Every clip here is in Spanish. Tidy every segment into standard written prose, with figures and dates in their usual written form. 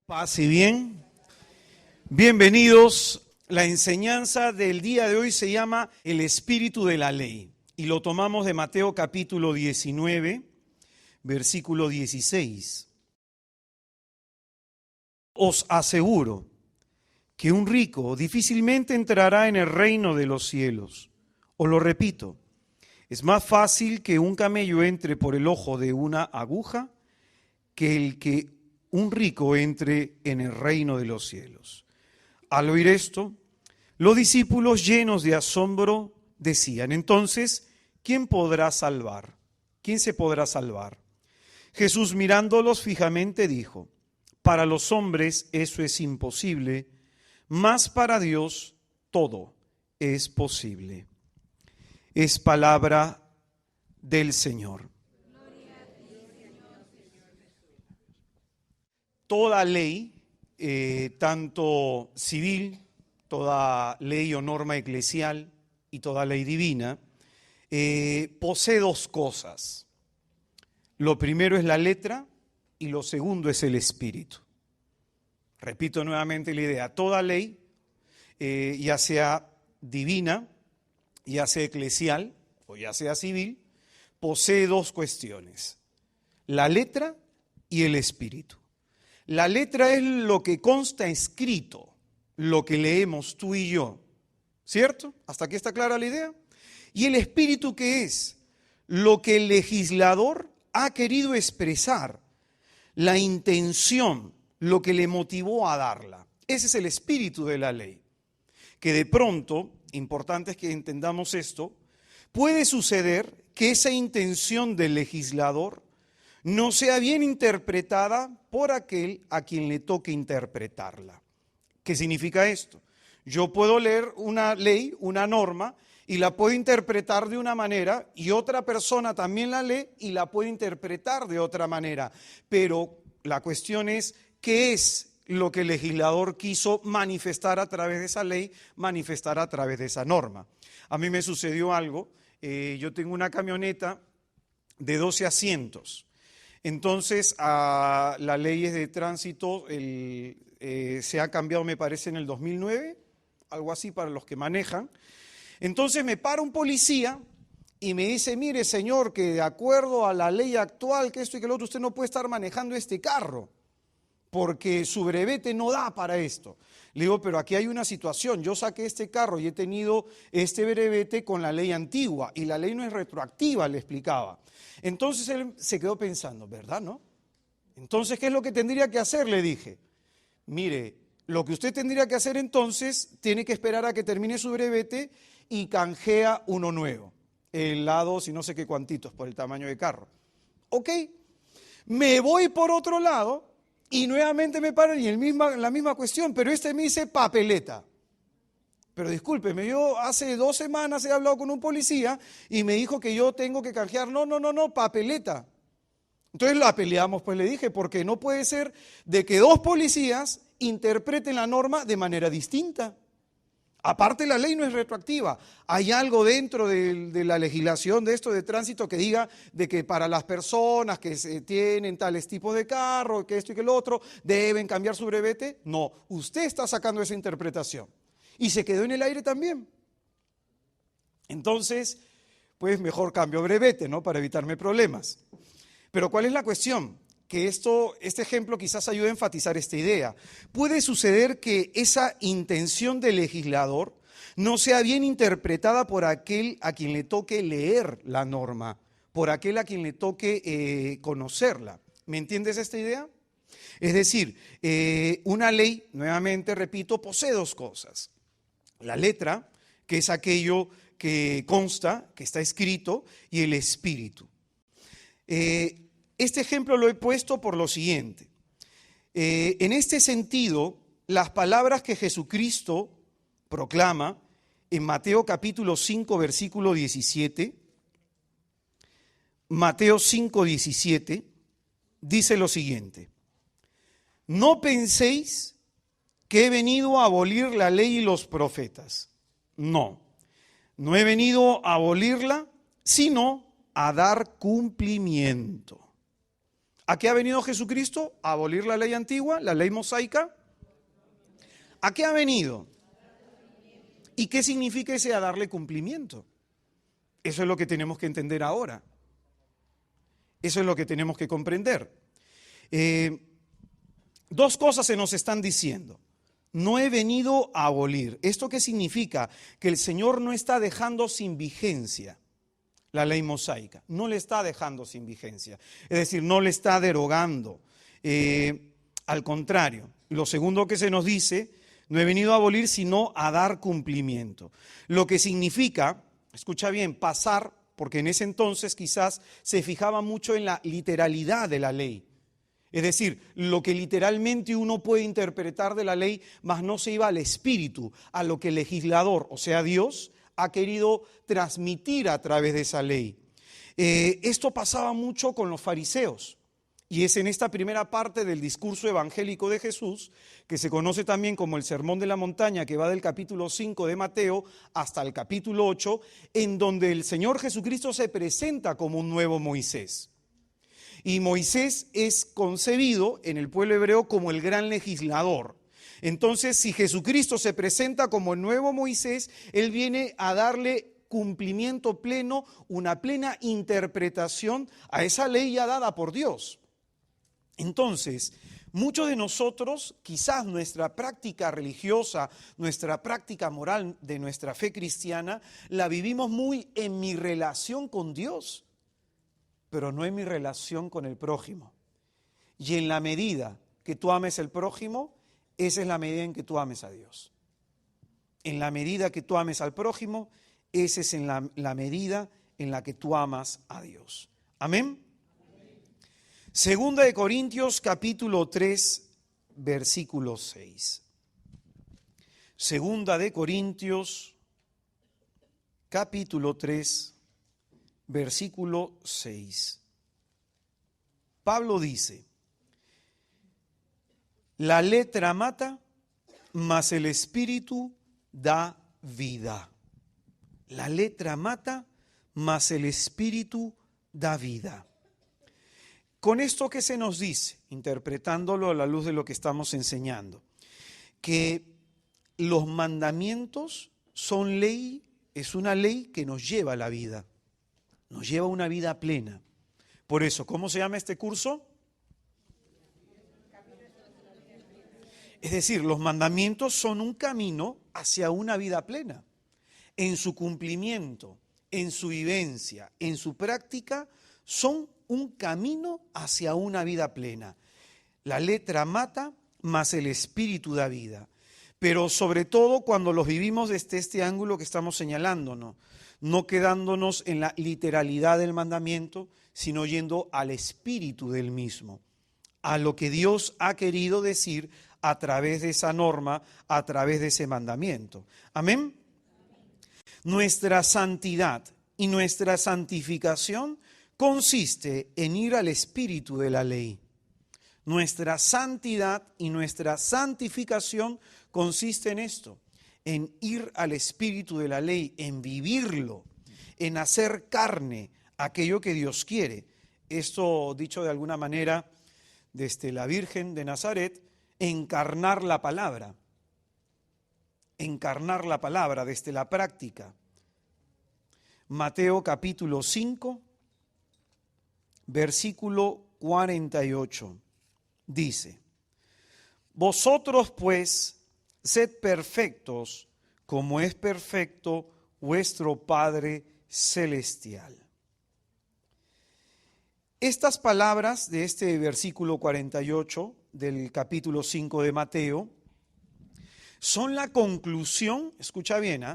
Paz y bien. Bienvenidos. La enseñanza del día de hoy se llama El espíritu de la ley y lo tomamos de Mateo capítulo 19, versículo 16. Os aseguro que un rico difícilmente entrará en el reino de los cielos. Os lo repito, es más fácil que un camello entre por el ojo de una aguja que un rico entre en el reino de los cielos. Al oír esto, los discípulos llenos de asombro decían, entonces, ¿quién podrá salvar? ¿Quién se podrá salvar? Jesús mirándolos fijamente dijo, para los hombres eso es imposible, mas para Dios todo es posible. Es palabra del Señor. Toda ley, tanto civil, toda ley o norma eclesial y toda ley divina, posee dos cosas. Lo primero es la letra y lo segundo es el espíritu. Repito nuevamente la idea, toda ley, ya sea divina, ya sea eclesial o ya sea civil, posee dos cuestiones, la letra y el espíritu. La letra es lo que consta escrito, lo que leemos tú y yo, ¿cierto? ¿Hasta aquí está clara la idea? Y el espíritu, ¿qué es? Lo que el legislador ha querido expresar, la intención, lo que le motivó a darla. Ese es el espíritu de la ley. Que de pronto, importante es que entendamos esto, puede suceder que esa intención del legislador no sea bien interpretada por aquel a quien le toque interpretarla. ¿Qué significa esto? Yo puedo leer una ley, una norma, y la puedo interpretar de una manera, y otra persona también la lee y la puede interpretar de otra manera. Pero la cuestión es, ¿qué es lo que el legislador quiso manifestar a través de esa ley, manifestar a través de esa norma? A mí me sucedió algo, yo tengo una camioneta de 12 asientos. Entonces, la ley de tránsito se ha cambiado, me parece, en el 2009, algo así para los que manejan. Entonces me para un policía y me dice, mire señor, que de acuerdo a la ley actual, que esto y que lo otro, usted no puede estar manejando este carro, porque su brevete no da para esto. Le digo, pero aquí hay una situación, yo saqué este carro y he tenido este brevete con la ley antigua, y la ley no es retroactiva, le explicaba. Entonces él se quedó pensando, ¿verdad, no? Entonces, ¿qué es lo que tendría que hacer? Le dije, mire, lo que usted tendría que hacer entonces, tiene que esperar a que termine su brevete y canjea uno nuevo, helados y no sé qué cuantitos por el tamaño de carro. Ok, me voy por otro lado y nuevamente me paran y la misma cuestión, pero me dice papeleta. Pero discúlpeme, yo hace 2 semanas he hablado con un policía y me dijo que yo tengo que canjear, no, papeleta. Entonces la peleamos, pues le dije, porque no puede ser de que 2 policías interpreten la norma de manera distinta. Aparte, la ley no es retroactiva. Hay algo dentro de la legislación de esto de tránsito que diga de que para las personas que tienen tales tipos de carro, que esto y que lo otro, deben cambiar su brevete. No, usted está sacando esa interpretación. Y se quedó en el aire también. Entonces, pues mejor cambio brevete, ¿no? Para evitarme problemas. Pero ¿cuál es la cuestión? Que este ejemplo quizás ayude a enfatizar esta idea. Puede suceder que esa intención del legislador no sea bien interpretada por aquel a quien le toque leer la norma, por aquel a quien le toque conocerla. ¿Me entiendes esta idea? Es decir, una ley, nuevamente repito, posee 2 cosas. La letra, que es aquello que consta, que está escrito, y el espíritu. Este ejemplo lo he puesto por lo siguiente. En este sentido, las palabras que Jesucristo proclama en Mateo capítulo 5, versículo 17, Mateo 5, 17, dice lo siguiente: no penséis que he venido a abolir la ley y los profetas. No he venido a abolirla, sino a dar cumplimiento. ¿A qué ha venido Jesucristo? ¿A abolir la ley antigua, la ley mosaica? ¿A qué ha venido? ¿Y qué significa ese a darle cumplimiento? Eso es lo que tenemos que entender ahora. Eso es lo que tenemos que comprender. Dos cosas se nos están diciendo. No he venido a abolir. ¿Esto qué significa? Que el Señor no está dejando sin vigencia la ley mosaica. No le está dejando sin vigencia. Es decir, no le está derogando. Al contrario. Lo segundo que se nos dice, no he venido a abolir, sino a dar cumplimiento. Lo que significa, escucha bien, pasar, porque en ese entonces quizás se fijaba mucho en la literalidad de la ley. Es decir, lo que literalmente uno puede interpretar de la ley, mas no se iba al espíritu, a lo que el legislador, o sea Dios, ha querido transmitir a través de esa ley. Esto pasaba mucho con los fariseos. Y es en esta primera parte del discurso evangélico de Jesús, que se conoce también como el Sermón de la Montaña, que va del capítulo 5 de Mateo hasta el capítulo 8, en donde el Señor Jesucristo se presenta como un nuevo Moisés. Y Moisés es concebido en el pueblo hebreo como el gran legislador. Entonces, si Jesucristo se presenta como el nuevo Moisés, Él viene a darle cumplimiento pleno, una plena interpretación a esa ley ya dada por Dios. Entonces, muchos de nosotros, quizás nuestra práctica religiosa, nuestra práctica moral de nuestra fe cristiana, la vivimos muy en mi relación con Dios, pero no en mi relación con el prójimo. Y en la medida que tú ames el prójimo, esa es la medida en que tú ames a Dios. En la medida que tú ames al prójimo, esa es la medida en la que tú amas a Dios. Amén. Segunda de Corintios capítulo 3, versículo 6. Segunda de Corintios capítulo 3, versículo 6. Pablo dice, la letra mata, mas el espíritu da vida. La letra mata, mas el espíritu da vida. Con esto que se nos dice, interpretándolo a la luz de lo que estamos enseñando, que los mandamientos son ley, es una ley que nos lleva a la vida, nos lleva a una vida plena. Por eso, ¿cómo se llama este curso? Es decir, los mandamientos son un camino hacia una vida plena. En su cumplimiento, en su vivencia, en su práctica, son un camino hacia una vida plena. La letra mata, mas el espíritu da vida. Pero sobre todo cuando los vivimos desde este ángulo que estamos señalándonos, no quedándonos en la literalidad del mandamiento, sino yendo al espíritu del mismo, a lo que Dios ha querido decir a través de esa norma, a través de ese mandamiento. Amén. Nuestra santidad y nuestra santificación consiste en ir al espíritu de la ley. Nuestra santidad y nuestra santificación consiste en esto, en ir al espíritu de la ley, en vivirlo, en hacer carne aquello que Dios quiere. Esto, dicho de alguna manera, desde la Virgen de Nazaret, encarnar la palabra desde la práctica. Mateo capítulo 5, versículo 48, dice, vosotros pues sed perfectos como es perfecto vuestro Padre Celestial. Estas palabras de este versículo 48 del capítulo 5 de Mateo son la conclusión, escucha bien,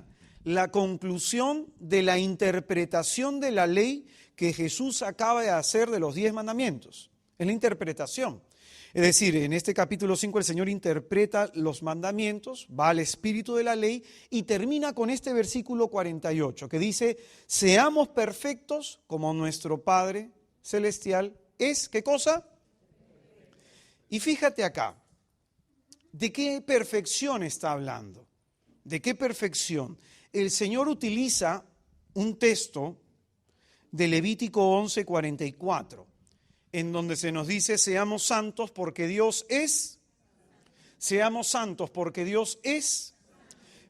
la conclusión de la interpretación de la ley que Jesús acaba de hacer de los 10 mandamientos. Es la interpretación. Es decir, en este capítulo 5 el Señor interpreta los mandamientos, va al espíritu de la ley y termina con este versículo 48 que dice, seamos perfectos como nuestro Padre Celestial es, ¿qué cosa? Y fíjate acá, ¿de qué perfección está hablando? ¿De qué perfección? El Señor utiliza un texto de Levítico 11:44, en donde se nos dice seamos santos porque Dios es, seamos santos porque Dios es,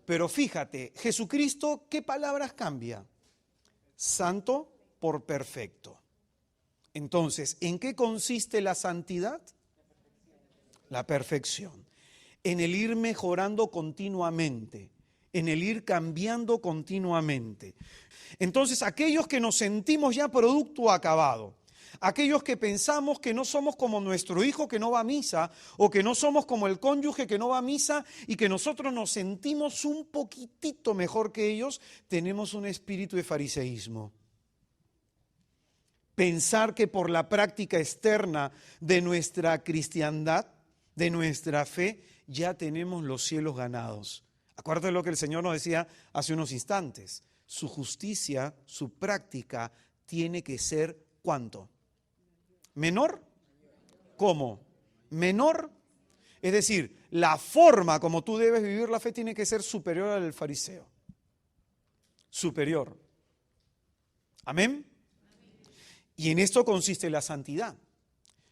pero fíjate, Jesucristo, ¿qué palabras cambia? Santo por perfecto. Entonces, ¿en qué consiste la santidad? La perfección. En el ir mejorando continuamente, en el ir cambiando continuamente. Entonces, aquellos que nos sentimos ya producto acabado, aquellos que pensamos que no somos como nuestro hijo que no va a misa, o que no somos como el cónyuge que no va a misa, y que nosotros nos sentimos un poquitito mejor que ellos, tenemos un espíritu de fariseísmo. Pensar que por la práctica externa de nuestra cristiandad, de nuestra fe, ya tenemos los cielos ganados. Acuérdate de lo que el Señor nos decía hace unos instantes. Su justicia, su práctica, tiene que ser ¿cuánto? ¿Menor? ¿Cómo? ¿Menor? Es decir, la forma como tú debes vivir la fe tiene que ser superior al del fariseo. Superior. ¿Amén? Y en esto consiste la santidad.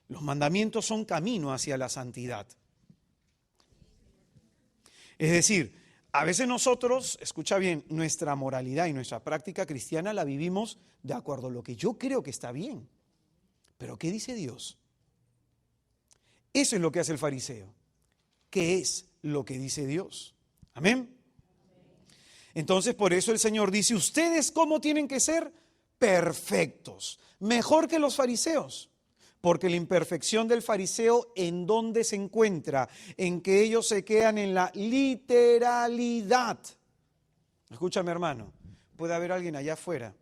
Los mandamientos son camino hacia la santidad. Es decir, a veces nosotros, escucha bien, nuestra moralidad y nuestra práctica cristiana la vivimos de acuerdo a lo que yo creo que está bien. Pero ¿qué dice Dios? Eso es lo que hace el fariseo. ¿Qué es lo que dice Dios? Amén. Entonces, por eso el Señor dice, ¿ustedes cómo tienen que ser? Perfectos, mejor que los fariseos. Porque la imperfección del fariseo, ¿en dónde se encuentra? En que ellos se quedan en la literalidad. Escúchame, hermano, puede haber alguien allá afuera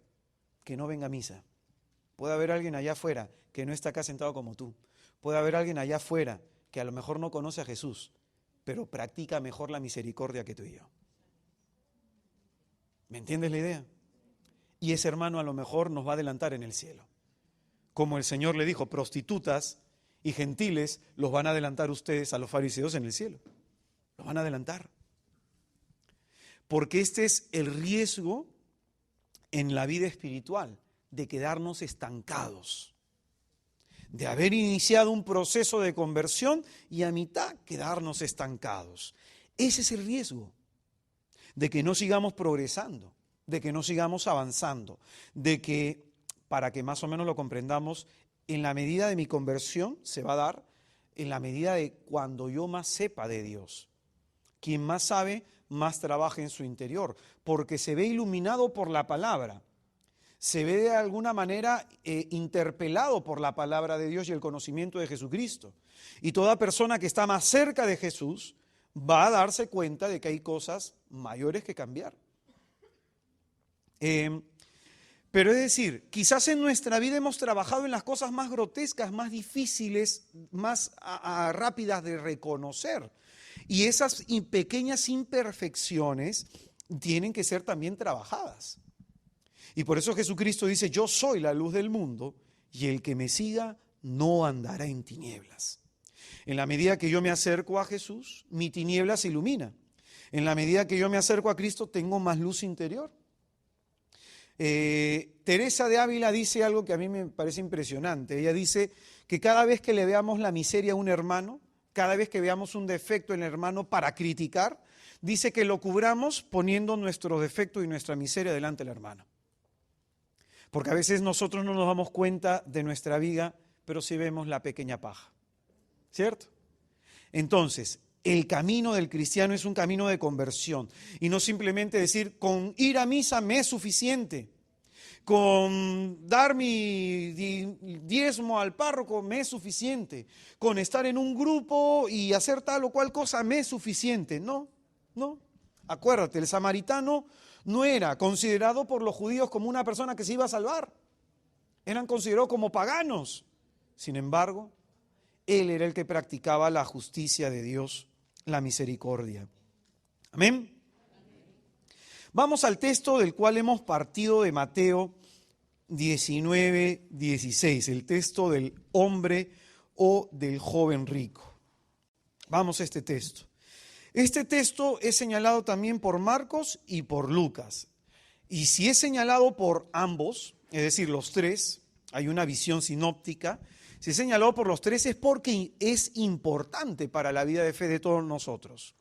que no venga a misa. Puede haber alguien allá afuera que no está acá sentado como tú. Puede haber alguien allá afuera que a lo mejor no conoce a Jesús, pero practica mejor la misericordia que tú y yo. ¿Me entiendes la idea? Y ese hermano a lo mejor nos va a adelantar en el cielo. Como el Señor le dijo, prostitutas y gentiles los van a adelantar ustedes a los fariseos en el cielo. Los van a adelantar. Porque este es el riesgo en la vida espiritual, de quedarnos estancados. De haber iniciado un proceso de conversión y a mitad quedarnos estancados. Ese es el riesgo. De que no sigamos progresando, de que no sigamos avanzando, de que, para que más o menos lo comprendamos, en la medida de mi conversión se va a dar en la medida de cuando yo más sepa de Dios. Quien más sabe, más trabaja en su interior, porque se ve iluminado por la palabra, se ve de alguna manera interpelado por la palabra de Dios y el conocimiento de Jesucristo. Y toda persona que está más cerca de Jesús va a darse cuenta de que hay cosas mayores que cambiar. Pero es decir, quizás en nuestra vida hemos trabajado en las cosas más grotescas, más difíciles, más rápidas de reconocer. Y esas pequeñas imperfecciones tienen que ser también trabajadas. Y por eso Jesucristo dice, yo soy la luz del mundo y el que me siga no andará en tinieblas. En la medida que yo me acerco a Jesús, mi tiniebla se ilumina. En la medida que yo me acerco a Cristo, tengo más luz interior. Teresa de Ávila dice algo que a mí me parece impresionante. Ella dice que cada vez que le veamos la miseria a un hermano, cada vez que veamos un defecto en el hermano para criticar, dice que lo cubramos poniendo nuestro defecto y nuestra miseria delante del hermano. Porque a veces nosotros no nos damos cuenta de nuestra viga, pero sí vemos la pequeña paja. ¿Cierto? Entonces, el camino del cristiano es un camino de conversión. Y no simplemente decir, con ir a misa me es suficiente. Con dar mi diezmo al párroco me es suficiente. Con estar en un grupo y hacer tal o cual cosa me es suficiente. No, no. Acuérdate, el samaritano no era considerado por los judíos como una persona que se iba a salvar. Eran considerados como paganos. Sin embargo, él era el que practicaba la justicia de Dios, la misericordia. Amén. Vamos al texto del cual hemos partido de Mateo 19, 16, el texto del hombre o del joven rico. Vamos a este texto. Este texto es señalado también por Marcos y por Lucas. Y si es señalado por ambos, es decir, los tres, hay una visión sinóptica, se señaló por los 13 porque es importante para la vida de fe de todos nosotros.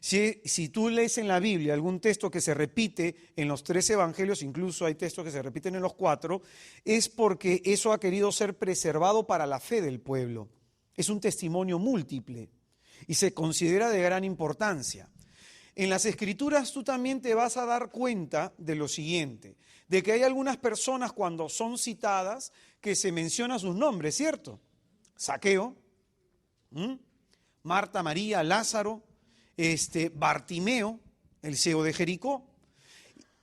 Si tú lees en la Biblia algún texto que se repite en los 13 evangelios, incluso hay textos que se repiten en los 4, es porque eso ha querido ser preservado para la fe del pueblo. Es un testimonio múltiple y se considera de gran importancia. En las Escrituras tú también te vas a dar cuenta de lo siguiente, de que hay algunas personas cuando son citadas que se menciona sus nombres, ¿cierto? Zaqueo, Marta, María, Lázaro, Bartimeo, el ciego de Jericó.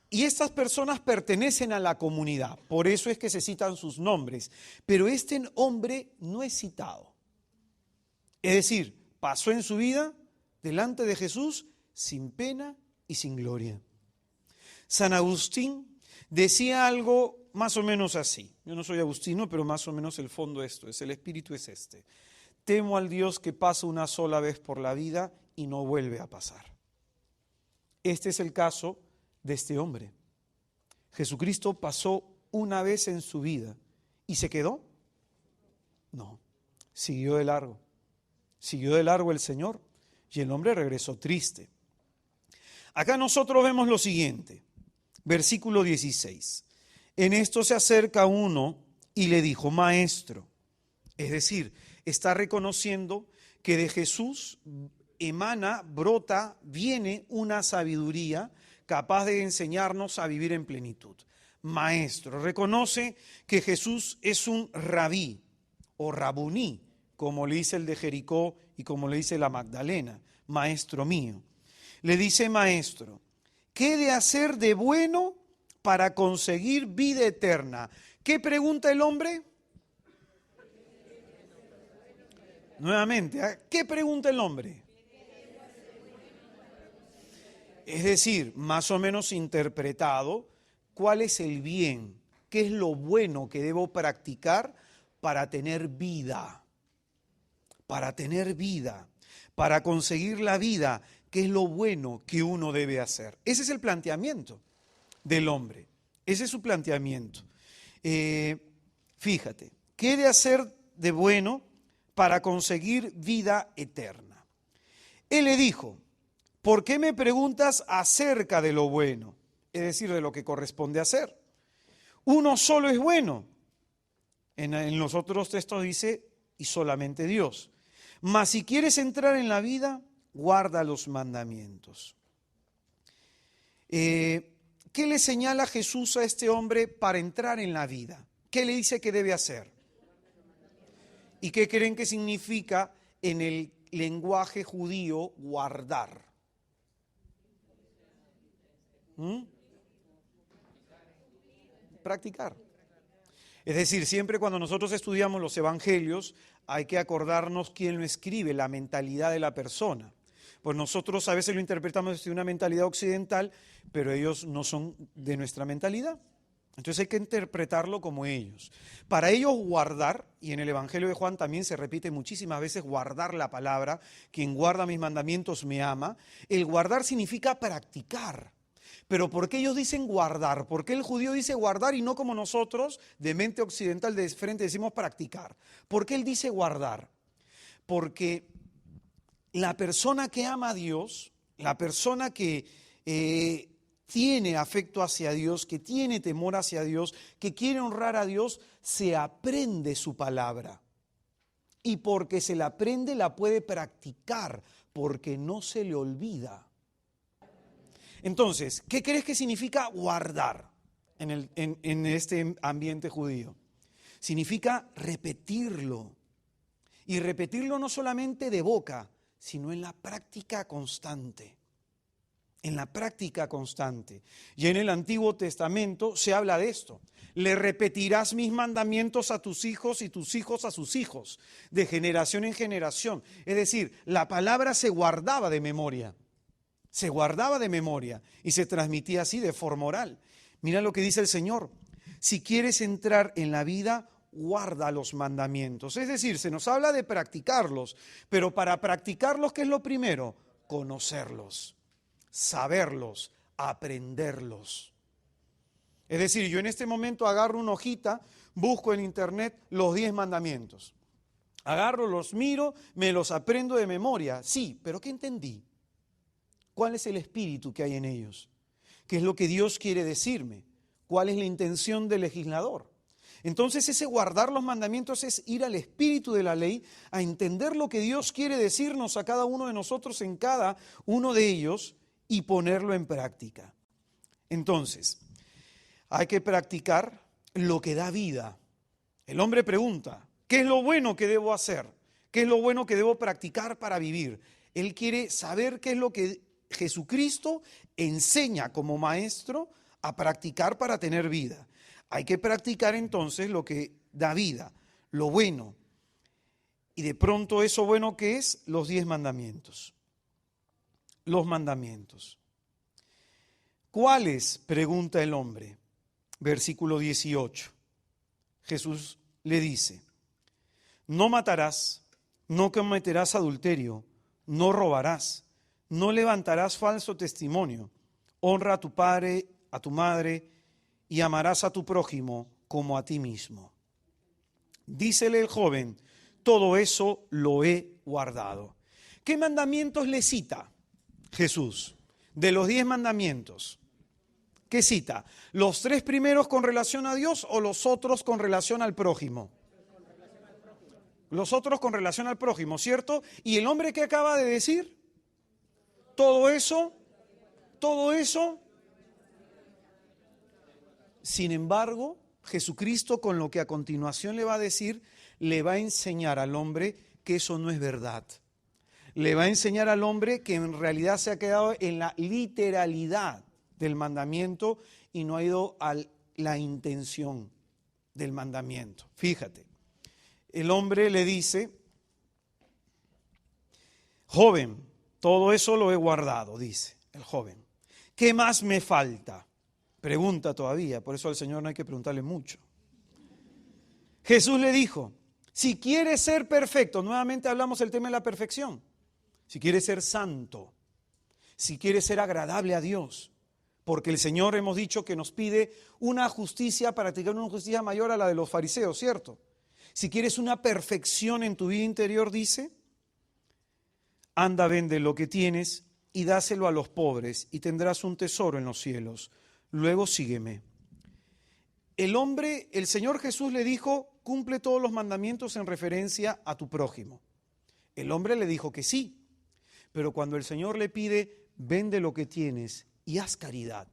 Y estas personas pertenecen a la comunidad, por eso es que se citan sus nombres. Pero este hombre no es citado. Es decir, pasó en su vida delante de Jesús sin pena y sin gloria. San Agustín decía algo más o menos así. Yo no soy agustino, pero más o menos el fondo esto es, el espíritu es este. Temo al Dios que pasa una sola vez por la vida y no vuelve a pasar. Este es el caso de este hombre. Jesucristo pasó una vez en su vida y ¿se quedó? No, siguió de largo. Siguió de largo el Señor y el hombre regresó triste. Acá nosotros vemos lo siguiente, versículo 16. En esto se acerca uno y le dijo, maestro. Es decir, está reconociendo que de Jesús emana, brota, viene una sabiduría capaz de enseñarnos a vivir en plenitud. Maestro, reconoce que Jesús es un rabí o rabuní, como le dice el de Jericó y como le dice la Magdalena, maestro mío. Le dice, maestro, ¿qué he de hacer de bueno para conseguir vida eterna? ¿Qué pregunta el hombre? Nuevamente, ¿qué pregunta el hombre? Es decir, más o menos interpretado, ¿cuál es el bien? ¿Qué es lo bueno que debo practicar para tener vida? Para tener vida, para conseguir la vida, ¿qué es lo bueno que uno debe hacer? Ese es el planteamiento del hombre, ese es su planteamiento. Fíjate, ¿qué he de hacer de bueno para conseguir vida eterna? Él le dijo, ¿por qué me preguntas acerca de lo bueno? Es decir, de lo que corresponde hacer. Uno solo es bueno. En los otros textos dice, y solamente Dios. Mas si quieres entrar en la vida, guarda los mandamientos. ¿Qué le señala Jesús a este hombre para entrar en la vida? ¿Qué le dice que debe hacer? ¿Y qué creen que significa en el lenguaje judío guardar? Practicar. Es decir, siempre cuando nosotros estudiamos los evangelios hay que acordarnos quién lo escribe, la mentalidad de la persona. Pues nosotros a veces lo interpretamos desde una mentalidad occidental, pero ellos no son de nuestra mentalidad. Entonces hay que interpretarlo como ellos. Para ellos guardar, y en el Evangelio de Juan también se repite muchísimas veces guardar la palabra, quien guarda mis mandamientos me ama, el guardar significa practicar. Pero ¿por qué ellos dicen guardar? ¿Por qué el judío dice guardar y no como nosotros, de mente occidental, de frente, decimos practicar? ¿Por qué él dice guardar? Porque la persona que ama a Dios, la persona que tiene afecto hacia Dios, que tiene temor hacia Dios, que quiere honrar a Dios, se aprende su palabra. Y porque se la aprende, la puede practicar, porque no se le olvida. Entonces, ¿qué crees que significa guardar en este ambiente judío? Significa repetirlo. Y repetirlo no solamente de boca, sino en la práctica constante. En la práctica constante. Y en el Antiguo Testamento se habla de esto. Le repetirás mis mandamientos a tus hijos y tus hijos a sus hijos, de generación en generación. Es decir, la palabra se guardaba de memoria. Se guardaba de memoria y se transmitía así de forma oral. Mira lo que dice el Señor. Si quieres entrar en la vida, guarda los mandamientos. Es decir, se nos habla de practicarlos, pero para practicarlos, ¿qué es lo primero? Conocerlos, saberlos, aprenderlos. Es decir, yo en este momento agarro una hojita, busco en internet los 10 mandamientos. Agarro, los miro, me los aprendo de memoria. Sí, pero ¿qué entendí? ¿Cuál es el espíritu que hay en ellos? ¿Qué es lo que Dios quiere decirme? ¿Cuál es la intención del legislador? Entonces ese guardar los mandamientos es ir al espíritu de la ley, a entender lo que Dios quiere decirnos a cada uno de nosotros en cada uno de ellos y ponerlo en práctica. Entonces, hay que practicar lo que da vida. El hombre pregunta, ¿qué es lo bueno que debo hacer? ¿Qué es lo bueno que debo practicar para vivir? Él quiere saber qué es lo que Jesucristo enseña como maestro a practicar para tener vida. Hay que practicar entonces lo que da vida, lo bueno. Y de pronto eso bueno que es los 10 mandamientos. Los mandamientos. ¿Cuáles? Pregunta el hombre. Versículo 18. Jesús le dice, no matarás, no cometerás adulterio, no robarás, no levantarás falso testimonio, honra a tu padre, a tu madre, y amarás a tu prójimo como a ti mismo. Dícele el joven, todo eso lo he guardado. ¿Qué mandamientos le cita Jesús? De los 10 mandamientos. ¿Qué cita? ¿Los 3 primeros con relación a Dios o los otros con relación al prójimo? Los otros con relación al prójimo, ¿cierto? ¿Y el hombre que acaba de decir? Todo eso. Sin embargo, Jesucristo, con lo que a continuación le va a decir, le va a enseñar al hombre que eso no es verdad. Le va a enseñar al hombre que en realidad se ha quedado en la literalidad del mandamiento y no ha ido a la intención del mandamiento. Fíjate, el hombre le dice, joven, todo eso lo he guardado, dice el joven. ¿Qué más me falta? Pregunta todavía, por eso al Señor no hay que preguntarle mucho. Jesús le dijo, si quieres ser perfecto, nuevamente hablamos del tema de la perfección, si quieres ser santo, si quieres ser agradable a Dios, porque el Señor hemos dicho que nos pide una justicia, practicar una justicia mayor a la de los fariseos, ¿cierto? Si quieres una perfección en tu vida interior, dice, anda, vende lo que tienes y dáselo a los pobres y tendrás un tesoro en los cielos. Luego sígueme. El Señor Jesús le dijo, cumple todos los mandamientos en referencia a tu prójimo. El hombre le dijo que sí, pero cuando el Señor le pide, vende lo que tienes y haz caridad,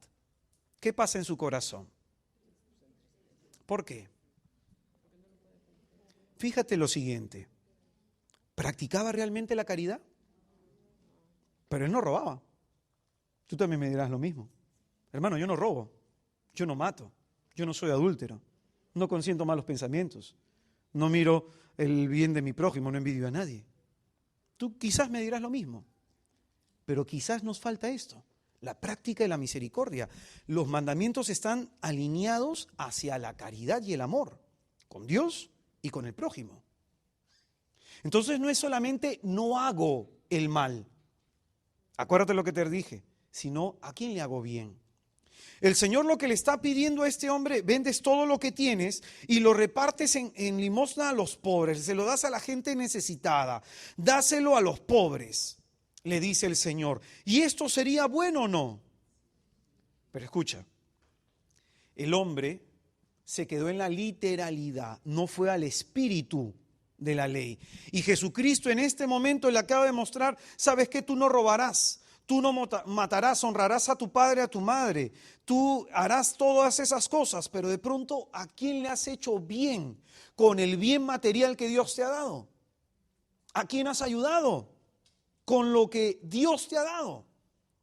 ¿qué pasa en su corazón? ¿Por qué? Fíjate lo siguiente, ¿practicaba realmente la caridad? Pero él no robaba. Tú también me dirás lo mismo. Hermano, yo no robo, yo no mato, yo no soy adúltero, no consiento malos pensamientos, no miro el bien de mi prójimo, no envidio a nadie. Tú quizás me dirás lo mismo, pero quizás nos falta esto, la práctica de la misericordia. Los mandamientos están alineados hacia la caridad y el amor, con Dios y con el prójimo. Entonces no es solamente no hago el mal, acuérdate lo que te dije, sino a quién le hago bien. El Señor lo que le está pidiendo a este hombre, vendes todo lo que tienes y lo repartes en limosna a los pobres, se lo das a la gente necesitada, dáselo a los pobres, le dice el Señor. ¿Y esto sería bueno o no? Pero escucha, el hombre se quedó en la literalidad, no fue al espíritu de la ley. Y Jesucristo en este momento le acaba de mostrar, ¿sabes qué? Tú no robarás. Tú no matarás, honrarás a tu padre, a tu madre. Tú harás todas esas cosas, pero de pronto, ¿a quién le has hecho bien con el bien material que Dios te ha dado? ¿A quién has ayudado con lo que Dios te ha dado?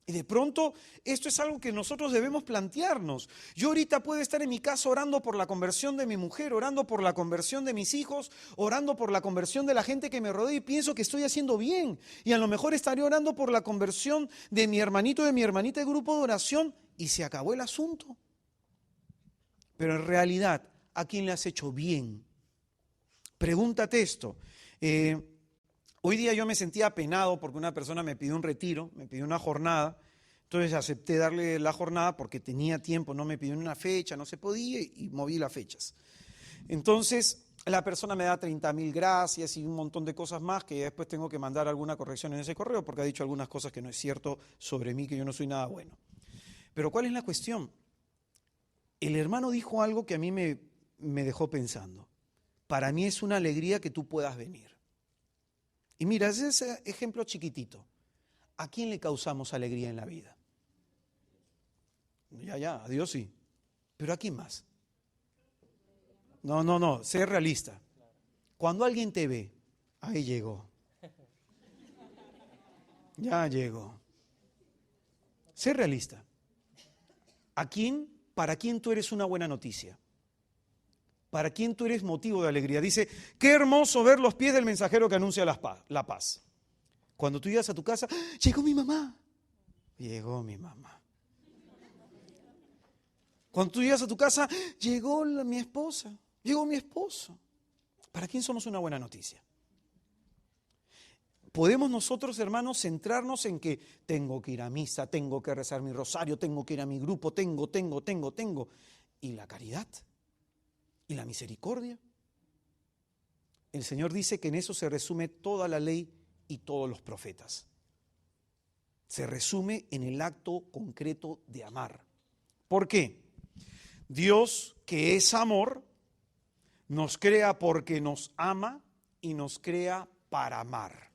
Y de pronto, esto es algo que nosotros debemos plantearnos. Yo ahorita puedo estar en mi casa orando por la conversión de mi mujer, orando por la conversión de mis hijos, orando por la conversión de la gente que me rodea y pienso que estoy haciendo bien. Y a lo mejor estaré orando por la conversión de mi hermanito, de mi hermanita de grupo de oración y se acabó el asunto. Pero en realidad, ¿a quién le has hecho bien? Pregúntate esto. Hoy día yo me sentía apenado porque una persona me pidió un retiro, me pidió una jornada, entonces acepté darle la jornada porque tenía tiempo, no me pidió una fecha, no se podía y moví las fechas. Entonces, la persona me da 30.000 gracias y un montón de cosas más que después tengo que mandar alguna corrección en ese correo porque ha dicho algunas cosas que no es cierto sobre mí, que yo no soy nada bueno. Pero ¿cuál es la cuestión? El hermano dijo algo que a mí me dejó pensando. Para mí es una alegría que tú puedas venir. Y mira, es ese ejemplo chiquitito. ¿A quién le causamos alegría en la vida? Ya, a Dios sí. ¿Pero a quién más? No, sé realista. Cuando alguien te ve, ahí llegó. Ya llegó. Sé realista. ¿Para quién tú eres una buena noticia? ¿Para quién tú eres motivo de alegría? Dice, qué hermoso ver los pies del mensajero que anuncia la paz. Cuando tú llegas a tu casa, llegó mi mamá. Llegó mi mamá. Cuando tú llegas a tu casa, llegó mi esposa. Llegó mi esposo. ¿Para quién somos una buena noticia? Podemos nosotros, hermanos, centrarnos en que tengo que ir a misa, tengo que rezar mi rosario, tengo que ir a mi grupo, tengo. ¿Y la caridad? ¿Y la misericordia? El Señor dice que en eso se resume toda la ley y todos los profetas. Se resume en el acto concreto de amar. ¿Por qué? Dios, que es amor, nos crea porque nos ama y nos crea para amar.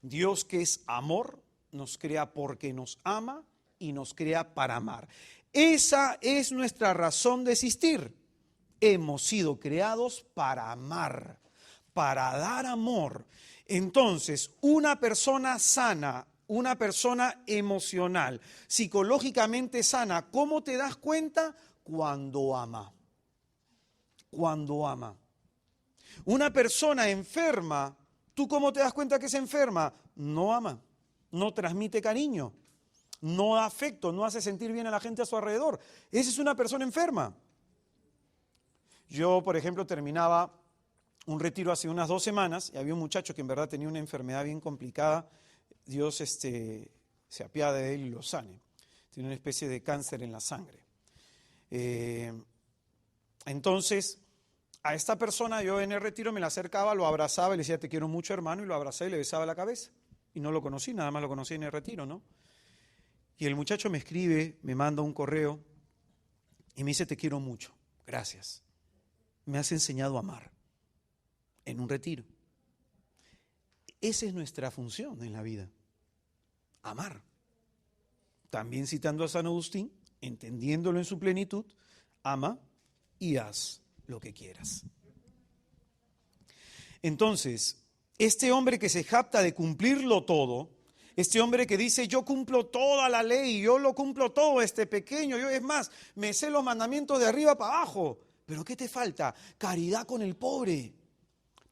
Dios, que es amor, nos crea porque nos ama y nos crea para amar. Esa es nuestra razón de existir. Hemos sido creados para amar, para dar amor. Entonces, una persona sana, una persona emocional, psicológicamente sana, ¿cómo te das cuenta? Cuando ama. Cuando ama. Una persona enferma, ¿tú cómo te das cuenta que es enferma? No ama, no transmite cariño, no da afecto, no hace sentir bien a la gente a su alrededor. Esa es una persona enferma. Yo, por ejemplo, terminaba un retiro hace unas 2 semanas y había un muchacho que en verdad tenía una enfermedad bien complicada. Dios se apiade de él y lo sane. Tiene una especie de cáncer en la sangre. Entonces, a esta persona yo en el retiro me la acercaba, lo abrazaba y le decía, te quiero mucho, hermano, y lo abrazaba y le besaba la cabeza. Y no lo conocí, nada más lo conocí en el retiro, ¿no? Y el muchacho me escribe, me manda un correo y me dice, te quiero mucho, gracias. Me has enseñado a amar en un retiro. Esa es nuestra función en la vida, amar. También citando a San Agustín, entendiéndolo en su plenitud, ama y haz lo que quieras. Entonces, este hombre que se jacta de cumplirlo todo, este hombre que dice, yo cumplo toda la ley, yo lo cumplo todo, este pequeño, yo es más, me sé los mandamientos de arriba para abajo, pero ¿qué te falta? Caridad con el pobre.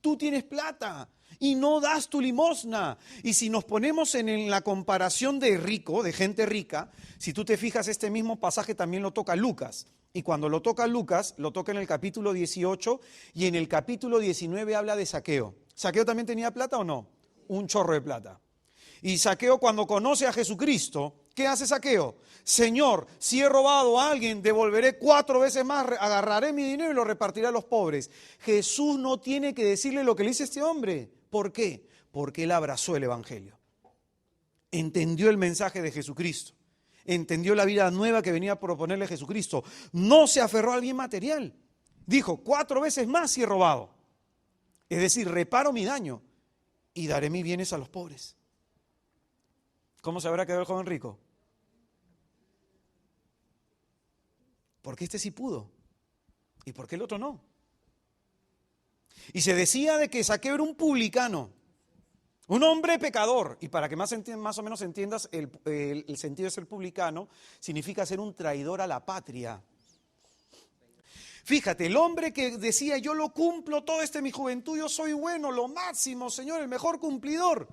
Tú tienes plata y no das tu limosna. Y si nos ponemos en la comparación de rico, de gente rica, si tú te fijas, este mismo pasaje también lo toca Lucas. Y cuando lo toca Lucas, lo toca en el capítulo 18 y en el capítulo 19 habla de Zaqueo. ¿Zaqueo también tenía plata o no? Un chorro de plata. Y Zaqueo, cuando conoce a Jesucristo, ¿qué hace Zaqueo? Señor, si he robado a alguien, devolveré 4 veces más, agarraré mi dinero y lo repartiré a los pobres. Jesús no tiene que decirle lo que le dice este hombre. ¿Por qué? Porque él abrazó el Evangelio. Entendió el mensaje de Jesucristo. Entendió la vida nueva que venía a proponerle Jesucristo. No se aferró al bien material. Dijo, 4 veces más si he robado. Es decir, reparo mi daño y daré mis bienes a los pobres. ¿Cómo se habrá quedado el joven rico? Porque este sí pudo. ¿Y por qué el otro no? Y se decía de que Zaqueo era un publicano, un hombre pecador. Y para que más o menos entiendas, el sentido de ser publicano significa ser un traidor a la patria. Fíjate, el hombre que decía, yo lo cumplo todo mi juventud, yo soy bueno, lo máximo, Señor, el mejor cumplidor.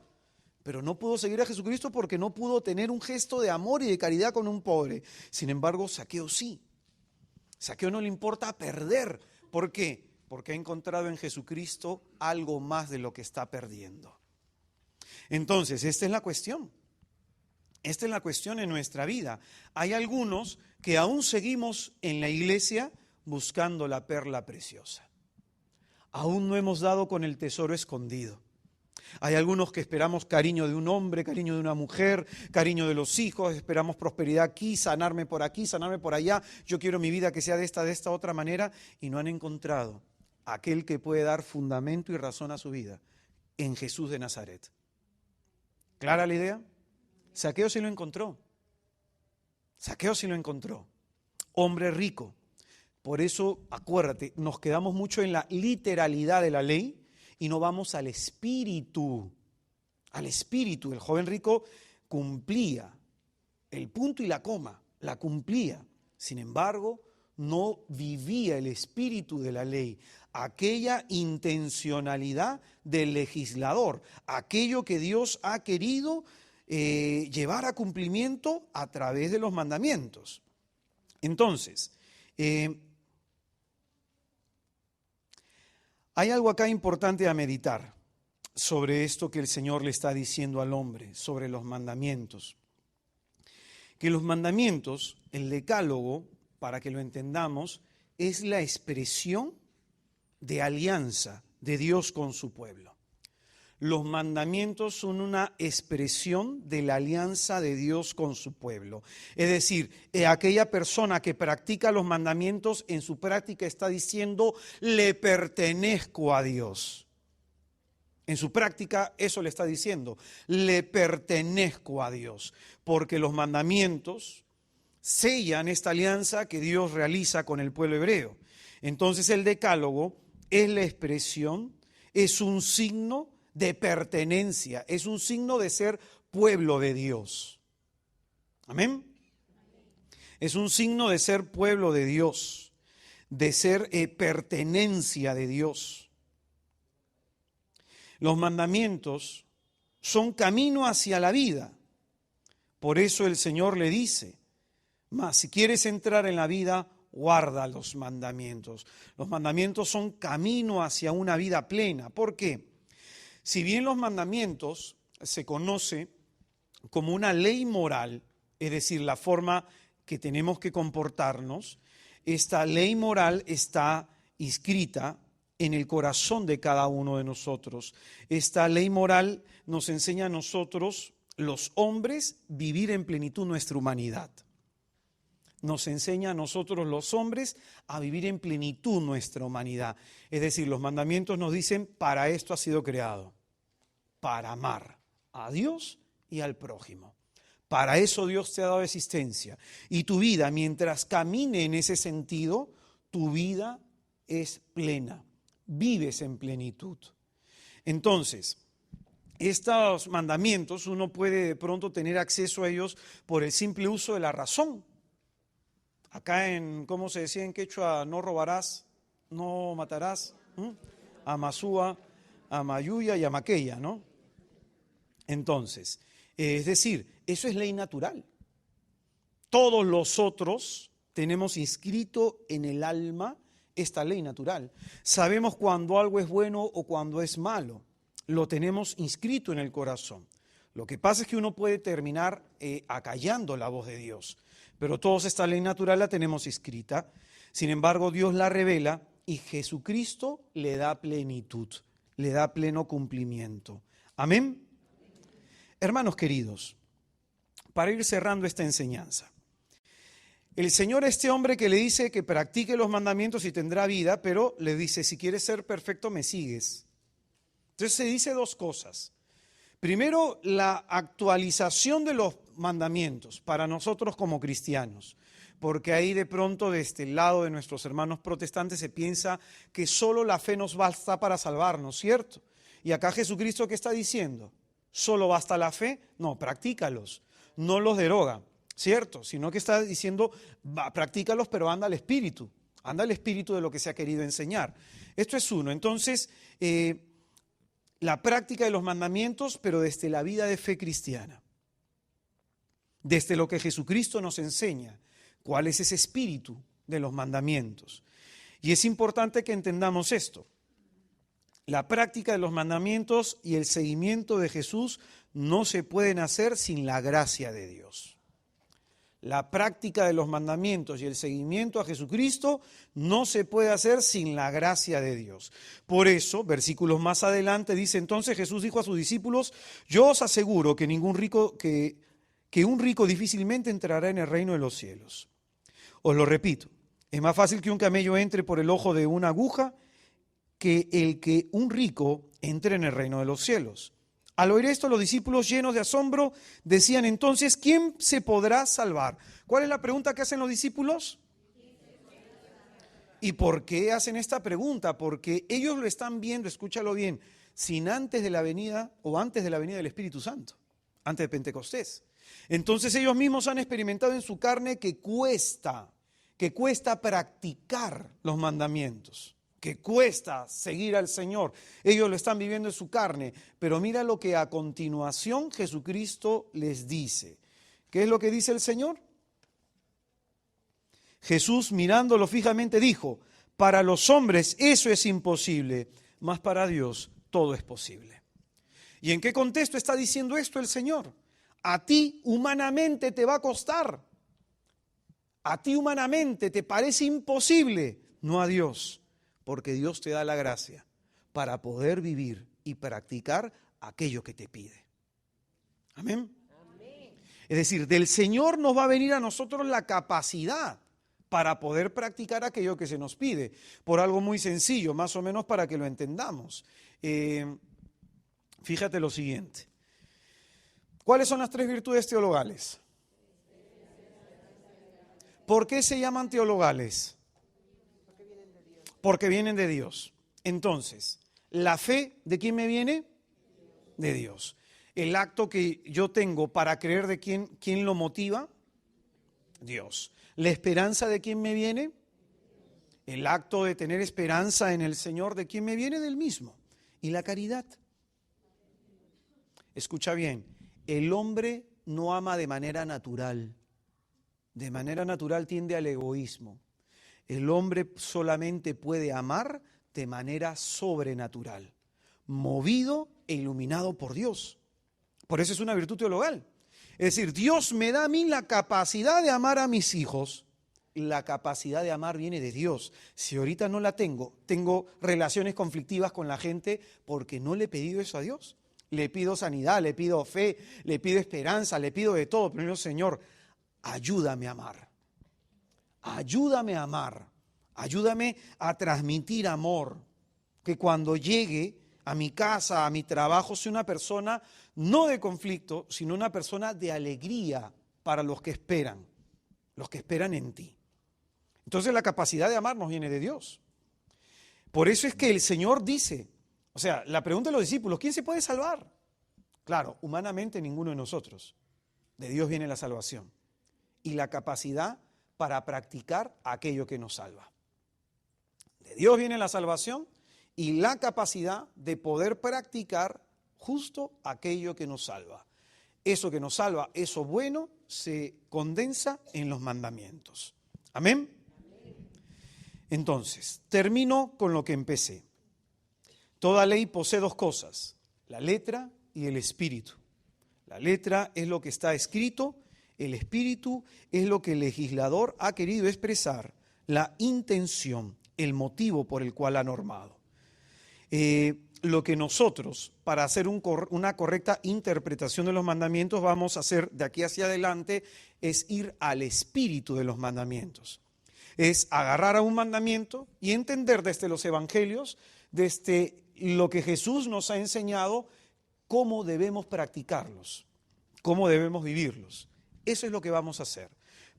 Pero no pudo seguir a Jesucristo porque no pudo tener un gesto de amor y de caridad con un pobre. Sin embargo, Zaqueo sí. Zaqueo no le importa perder. ¿Por qué? Porque ha encontrado en Jesucristo algo más de lo que está perdiendo. Entonces, esta es la cuestión. Esta es la cuestión en nuestra vida. Hay algunos que aún seguimos en la iglesia buscando la perla preciosa. Aún no hemos dado con el tesoro escondido. Hay algunos que esperamos cariño de un hombre, cariño de una mujer, cariño de los hijos, esperamos prosperidad aquí, sanarme por allá. Yo quiero mi vida que sea de esta otra manera, y no han encontrado aquel que puede dar fundamento y razón a su vida en Jesús de Nazaret. ¿Clara la idea? Zaqueo sí lo encontró. Zaqueo sí lo encontró. Hombre rico. Por eso, acuérdate, nos quedamos mucho en la literalidad de la ley y no vamos al espíritu. Al espíritu. El joven rico cumplía el punto y la coma, la cumplía. Sin embargo, no vivía el espíritu de la ley, aquella intencionalidad del legislador, aquello que Dios ha querido llevar a cumplimiento a través de los mandamientos. Entonces, hay algo acá importante a meditar sobre esto que el Señor le está diciendo al hombre, sobre los mandamientos. Que los mandamientos, el decálogo, para que lo entendamos, es la expresión de alianza de Dios con su pueblo. Los mandamientos son una expresión de la alianza de Dios con su pueblo. Es decir, aquella persona que practica los mandamientos, en su práctica está diciendo, le pertenezco a Dios. En su práctica eso le está diciendo, le pertenezco a Dios. Porque los mandamientos sellan esta alianza que Dios realiza con el pueblo hebreo. Entonces el decálogo es la expresión, es un signo de pertenencia, es un signo de ser pueblo de Dios. Amén. Es un signo de ser pueblo de Dios, de ser pertenencia de Dios. Los mandamientos son camino hacia la vida. Por eso el Señor le dice, mas si quieres entrar en la vida, guarda los mandamientos. Los mandamientos son camino hacia una vida plena. ¿Por qué? Si bien los mandamientos se conoce como una ley moral, es decir, la forma que tenemos que comportarnos, esta ley moral está inscrita en el corazón de cada uno de nosotros. Esta ley moral nos enseña a nosotros, los hombres, vivir en plenitud nuestra humanidad. Nos enseña a nosotros los hombres a vivir en plenitud nuestra humanidad. Es decir, los mandamientos nos dicen, para esto has sido creado, para amar a Dios y al prójimo. Para eso Dios te ha dado existencia. Y tu vida, mientras camine en ese sentido, tu vida es plena. Vives en plenitud. Entonces, estos mandamientos uno puede de pronto tener acceso a ellos por el simple uso de la razón. Acá en, ¿cómo se decía en quechua? No robarás, no matarás, Amasúa, Amayuya y Amaqueya, ¿no? Entonces, es decir, eso es ley natural. Todos los otros tenemos inscrito en el alma esta ley natural. Sabemos cuando algo es bueno o cuando es malo. Lo tenemos inscrito en el corazón. Lo que pasa es que uno puede terminar acallando la voz de Dios. Pero toda esta ley natural la tenemos escrita. Sin embargo, Dios la revela y Jesucristo le da plenitud, le da pleno cumplimiento. Amén. Hermanos queridos, para ir cerrando esta enseñanza, el Señor a este hombre que le dice que practique los mandamientos y tendrá vida, pero le dice, si quieres ser perfecto, me sigues. Entonces se dice dos cosas. Primero, la actualización de los mandamientos para nosotros como cristianos, porque ahí de pronto de este lado de nuestros hermanos protestantes se piensa que solo la fe nos basta para salvarnos, ¿cierto? Y acá Jesucristo, ¿qué está diciendo? ¿Solo basta la fe? No, practícalos, no los deroga, ¿cierto? Sino que está diciendo, practícalos, pero anda al espíritu de lo que se ha querido enseñar. Esto es uno. Entonces, la práctica de los mandamientos, pero desde la vida de fe cristiana, desde lo que Jesucristo nos enseña, cuál es ese espíritu de los mandamientos. Y es importante que entendamos esto. La práctica de los mandamientos y el seguimiento de Jesús no se pueden hacer sin la gracia de Dios. La práctica de los mandamientos y el seguimiento a Jesucristo no se puede hacer sin la gracia de Dios. Por eso, versículos más adelante dice, entonces Jesús dijo a sus discípulos, yo os aseguro que un rico difícilmente entrará en el reino de los cielos. Os lo repito, es más fácil que un camello entre por el ojo de una aguja que un rico entre en el reino de los cielos. Al oír esto, los discípulos, llenos de asombro, decían entonces, ¿quién se podrá salvar? ¿Cuál es la pregunta que hacen los discípulos? ¿Y por qué hacen esta pregunta? Porque ellos lo están viendo, escúchalo bien, sin antes de la venida o antes de la venida del Espíritu Santo, antes de Pentecostés. Entonces ellos mismos han experimentado en su carne que cuesta practicar los mandamientos, que cuesta seguir al Señor. Ellos lo están viviendo en su carne, pero mira lo que a continuación Jesucristo les dice. ¿Qué es lo que dice el Señor? Jesús, mirándolo fijamente, dijo, para los hombres eso es imposible, mas para Dios todo es posible. ¿Y en qué contexto está diciendo esto el Señor? A ti humanamente te va a costar. A ti humanamente te parece imposible, no a Dios, porque Dios te da la gracia para poder vivir y practicar aquello que te pide. Amén. Amén. Es decir, del Señor nos va a venir a nosotros la capacidad para poder practicar aquello que se nos pide, por algo muy sencillo, más o menos para que lo entendamos. Fíjate lo siguiente. ¿Cuáles son las 3 virtudes teologales? ¿Por qué se llaman teologales? Porque vienen de Dios. Entonces, ¿la fe de quién me viene? De Dios. El acto que yo tengo para creer de quién lo motiva? Dios. ¿La esperanza de quién me viene? El acto de tener esperanza en el Señor, ¿de quién me viene? Del mismo. ¿Y la caridad? Escucha bien, el hombre no ama de manera natural. De manera natural tiende al egoísmo. El hombre solamente puede amar de manera sobrenatural, movido e iluminado por Dios. Por eso es una virtud teologal. Es decir, Dios me da a mí la capacidad de amar a mis hijos. La capacidad de amar viene de Dios. Si ahorita no la tengo relaciones conflictivas con la gente porque no le he pedido eso a Dios. Le pido sanidad, le pido fe, le pido esperanza, le pido de todo. Pero Señor, ayúdame a amar. Ayúdame a amar. Ayúdame a transmitir amor. Que cuando llegue a mi casa, a mi trabajo, sea una persona no de conflicto, sino una persona de alegría para los que esperan en ti. Entonces la capacidad de amar nos viene de Dios. Por eso es que el Señor dice, o sea, la pregunta de los discípulos, ¿quién se puede salvar? Claro, humanamente ninguno de nosotros. De Dios viene la salvación y la capacidad para practicar aquello que nos salva. De Dios viene la salvación y la capacidad de poder practicar justo aquello que nos salva. Eso que nos salva, eso bueno, se condensa en los mandamientos. ¿Amén? Entonces, termino con lo que empecé. Toda ley posee 2 cosas, la letra y el espíritu. La letra es lo que está escrito, el espíritu es lo que el legislador ha querido expresar, la intención, el motivo por el cual ha normado. Lo que nosotros, para hacer una correcta interpretación de los mandamientos, vamos a hacer de aquí hacia adelante, es ir al espíritu de los mandamientos. Es agarrar a un mandamiento y entender desde los evangelios, desde lo que Jesús nos ha enseñado, cómo debemos practicarlos, cómo debemos vivirlos. Eso es lo que vamos a hacer.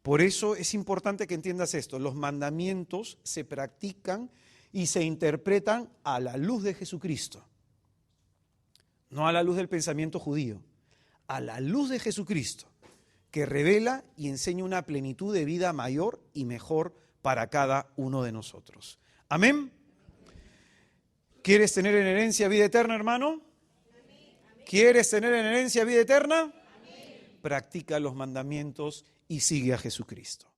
Por eso es importante que entiendas esto. Los mandamientos se practican y se interpretan a la luz de Jesucristo. No a la luz del pensamiento judío, a la luz de Jesucristo, que revela y enseña una plenitud de vida mayor y mejor para cada uno de nosotros. Amén. ¿Quieres tener en herencia vida eterna, hermano? ¿Quieres tener en herencia vida eterna? Practica los mandamientos y sigue a Jesucristo.